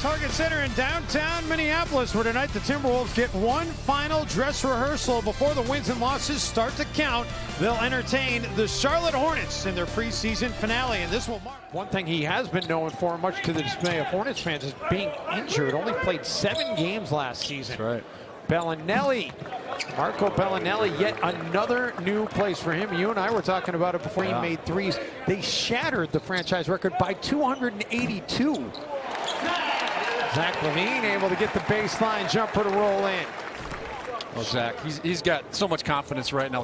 Target Center in downtown Minneapolis, where tonight the Timberwolves get one final dress rehearsal before the wins and losses start to count. They'll entertain the Charlotte Hornets in their preseason finale, and this will mark. One thing he has been known for, much to the dismay of Hornets fans, is being injured. Only played 7 games last season. That's right. Bellinelli, Marco Bellinelli, yet another new place for him. You and I were talking about it before he made threes. They shattered the franchise record by 282. Zach LaVine able to get the baseline jumper to roll in. Well, Zach, he's got so much confidence right now.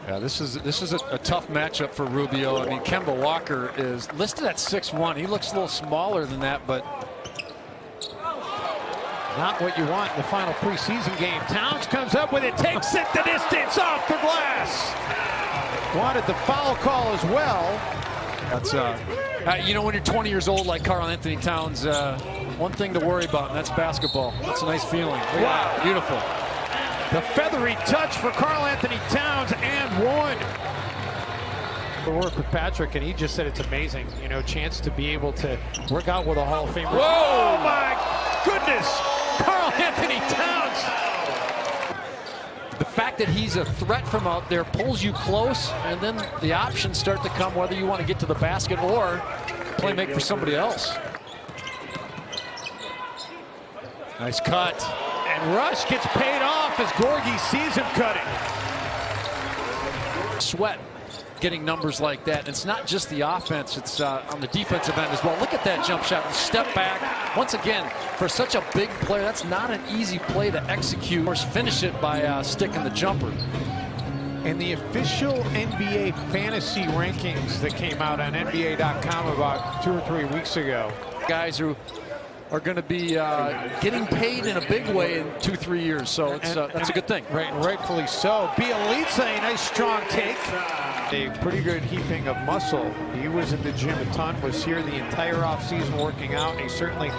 Yeah, this is a tough matchup for Rubio. I mean, Kemba Walker is listed at 6'1". He looks a little smaller than that, but not what you want in the final preseason game. Towns comes up with it, takes it the distance off the glass. Wanted the foul call as well. That's you know, when you're 20 years old like Karl Anthony Towns, one thing to worry about, and that's basketball. That's a nice feeling. Wow, beautiful. The feathery touch for Karl Anthony Towns, and one. The work with Patrick, and he just said it's amazing. You know, chance to be able to work out with a Hall of Famer. Whoa! Oh my goodness! Karl Anthony Towns. The fact that he's a threat from out there pulls you close, and then the options start to come whether you want to get to the basket or play make for somebody else. Nice cut. And Rush gets paid off as Gorgie sees him cutting. Sweat getting numbers like that. And it's not just the offense, it's on the defensive end as well. Look at that jump shot and step back. Once again, for such a big player, that's not an easy play to execute. Of course, finish it by sticking the jumper. And the official NBA fantasy rankings that came out on NBA.com about 2 or 3 weeks ago. Guys who are going to be getting paid in a big way in 2-3 years, so that's a good thing. Right, and rightfully so. Bielitsa, a nice strong take. A pretty good heaping of muscle. He was in the gym a ton, was here the entire offseason working out, and he certainly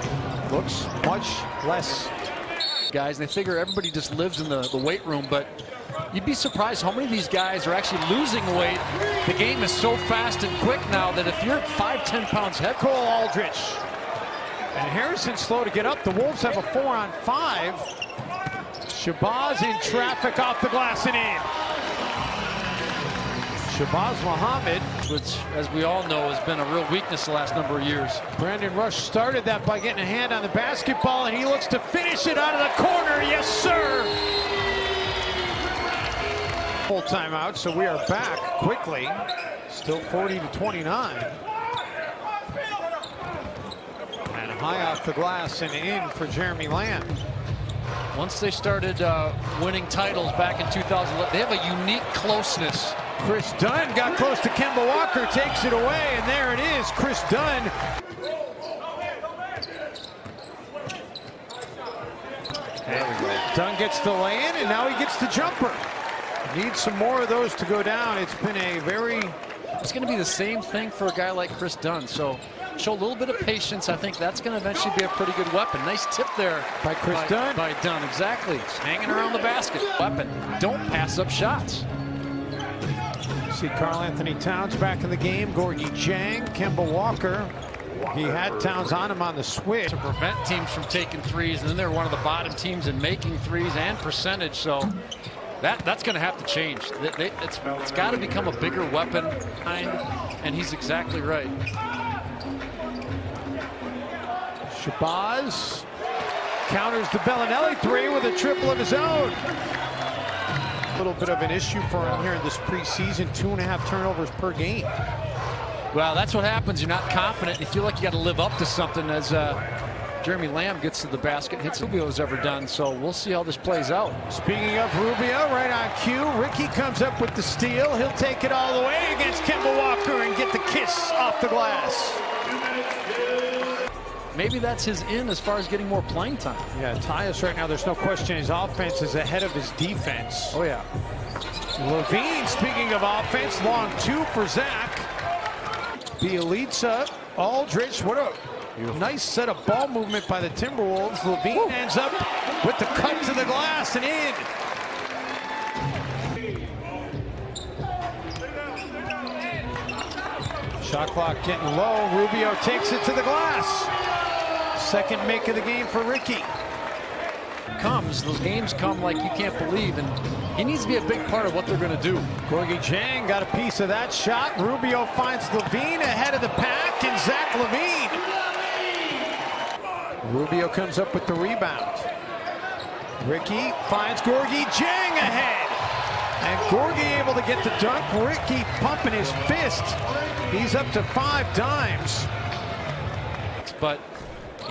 looks much less. Guys, they figure everybody just lives in the weight room, but you'd be surprised how many of these guys are actually losing weight. The game is so fast and quick now that if you're 5-10 pounds heavy. Cole Aldrich. And Harrison's slow to get up. The Wolves have a 4-on-5. Shabazz in traffic off the glass and in. Shabazz Muhammad, which, as we all know, has been a real weakness the last number of years. Brandon Rush started that by getting a hand on the basketball, and he looks to finish it out of the corner. Yes, sir. Full timeout, so we are back quickly. Still 40-29. High off the glass and in for Jeremy Lamb. Once they started winning titles back in 2011, they have a unique closeness. Chris Dunn got close to Kemba Walker, takes it away, and there it is, Chris Dunn. There we go. Dunn gets the lay-in, and now he gets the jumper. Needs some more of those to go down. It's been a very... It's going to be the same thing for a guy like Chris Dunn, so show a little bit of patience. I think that's going to eventually be a pretty good weapon. Nice tip there by Chris Dunn. By Dunn, exactly. He's hanging around the basket. Weapon. Don't pass up shots. See Karl Anthony Towns back in the game. Gorgie Jang, Kemba Walker. He had Towns on him on the switch. To prevent teams from taking threes, and then they're one of the bottom teams in making threes and percentage, so that's going to have to change. It's got to become a bigger weapon, and he's exactly right. Shabazz counters the Bellinelli three with a triple of his own. A little bit of an issue for him here in this preseason, 2.5 turnovers per game. Well, that's what happens. You're not confident. You feel like you got to live up to something as Jeremy Lamb gets to the basket, hits Rubio's ever done. So we'll see how this plays out. Speaking of Rubio, right on cue, Ricky comes up with the steal. He'll take it all the way against Kemba Walker and get the kiss off the glass. Maybe that's his in as far as getting more playing time. Yeah, Tyus right now, there's no question his offense is ahead of his defense. Oh, yeah. LaVine, speaking of offense, long 2 for Zach. Bielitsa, Aldrich, what a nice set of ball movement by the Timberwolves. LaVine ends up with the cut to the glass and in. Shot clock getting low. Rubio takes it to the glass. Second make of the game for Ricky. Those games come like you can't believe, and he needs to be a big part of what they're going to do. Gorgie Jang got a piece of that shot. Rubio finds Levine ahead of the pack, and Zach Levine. Rubio comes up with the rebound. Ricky finds Gorgie Jang ahead. And Gorgie able to get the dunk. Ricky pumping his fist. He's up to 5 dimes. But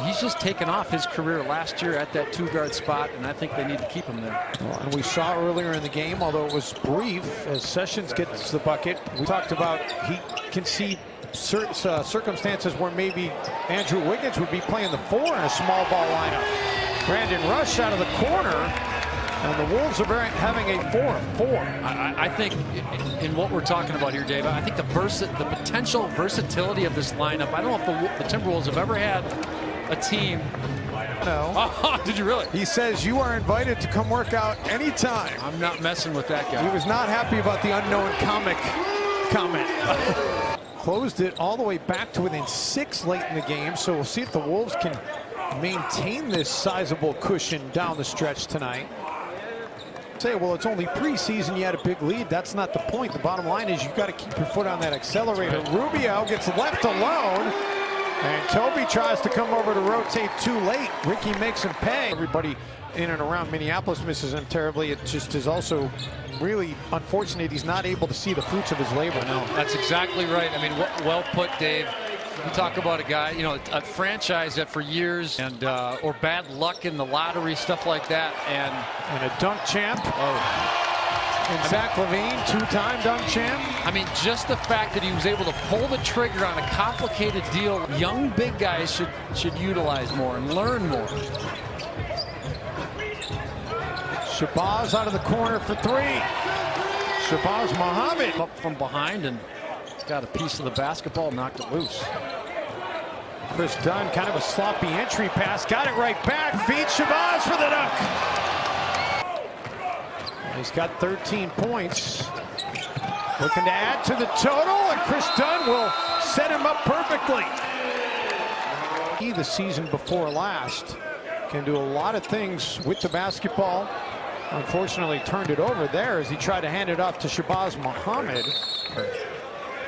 he's just taken off his career last year at that 2-guard spot, and I think they need to keep him there. Well, and we saw earlier in the game, although it was brief, as Sessions gets the bucket. We talked about he can see circumstances where maybe Andrew Wiggins would be playing the 4 in a small ball lineup. Brandon Rush out of the corner, and the Wolves are having a 4-4. I think in what we're talking about here, Dave, I think the potential versatility of this lineup. I don't know if the Timberwolves have ever had a team. No. Oh, did you really? He says you are invited to come work out anytime. I'm not messing with that guy. He was not happy about the unknown comic comment. Closed it all the way back to within 6 late in the game, so we'll see if the Wolves can maintain this sizable cushion down the stretch tonight. Say, well, it's only preseason, you had a big lead. That's not the point. The bottom line is you've got to keep your foot on that accelerator. Rubio gets left alone, and Toby tries to come over to rotate too late. Ricky makes him pay. Everybody in and around Minneapolis misses him terribly. It just is also really unfortunate he's not able to see the fruits of his labor. No, that's exactly right. I mean, well put, Dave. You talk about a guy, you know, a franchise that for years and or bad luck in the lottery, stuff like that, and a dunk champ. Oh. And Zach Levine, 2-time dunk champ. I mean, just the fact that he was able to pull the trigger on a complicated deal, young big guys should utilize more and learn more. Shabazz out of the corner for 3. Shabazz Muhammad up from behind and got a piece of the basketball, knocked it loose. Chris Dunn, kind of a sloppy entry pass, got it right back, feeds Shabazz for the dunk. He's got 13 points. Looking to add to the total, and Chris Dunn will set him up perfectly. The season before last can do a lot of things with the basketball. Unfortunately, turned it over there as he tried to hand it off to Shabazz Muhammad.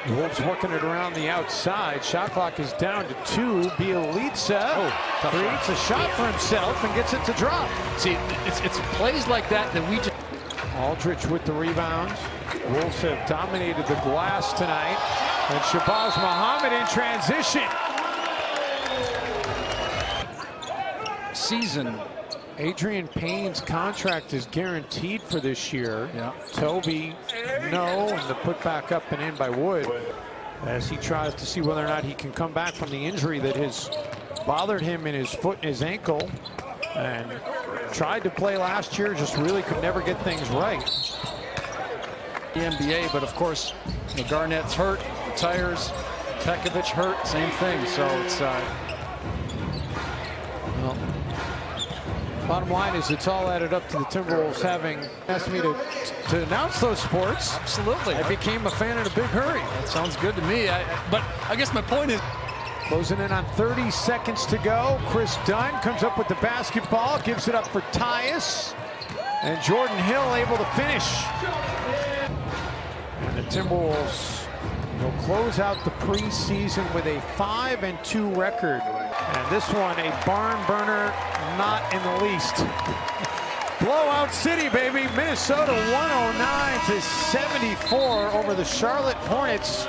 The Wolves working it around the outside. Shot clock is down to 2. Bielitsa creates a shot for himself and gets it to drop. See, it's plays like that we just... Aldridge with the rebound. Wolves have dominated the glass tonight. And Shabazz Muhammad in transition. Season. Adrian Payne's contract is guaranteed for this year. Yeah. Toby, no, and the put back up and in by Wood as he tries to see whether or not he can come back from the injury that has bothered him in his foot and his ankle, and tried to play last year, just really could never get things right. The NBA, but of course, Garnett's hurt, retires, Pekovic hurt, same thing. So it's well, bottom line is it's all added up to the Timberwolves having asked me to announce those sports. Absolutely. I became a fan in a big hurry. That sounds good to me. But I guess my point is, closing in on 30 seconds to go. Chris Dunn comes up with the basketball, gives it up for Tyus, and Jordan Hill able to finish. And the Timberwolves will close out the preseason with a 5-2 record. And this one, a barn burner, not in the least. Blowout city, baby. Minnesota 109-74 over the Charlotte Hornets.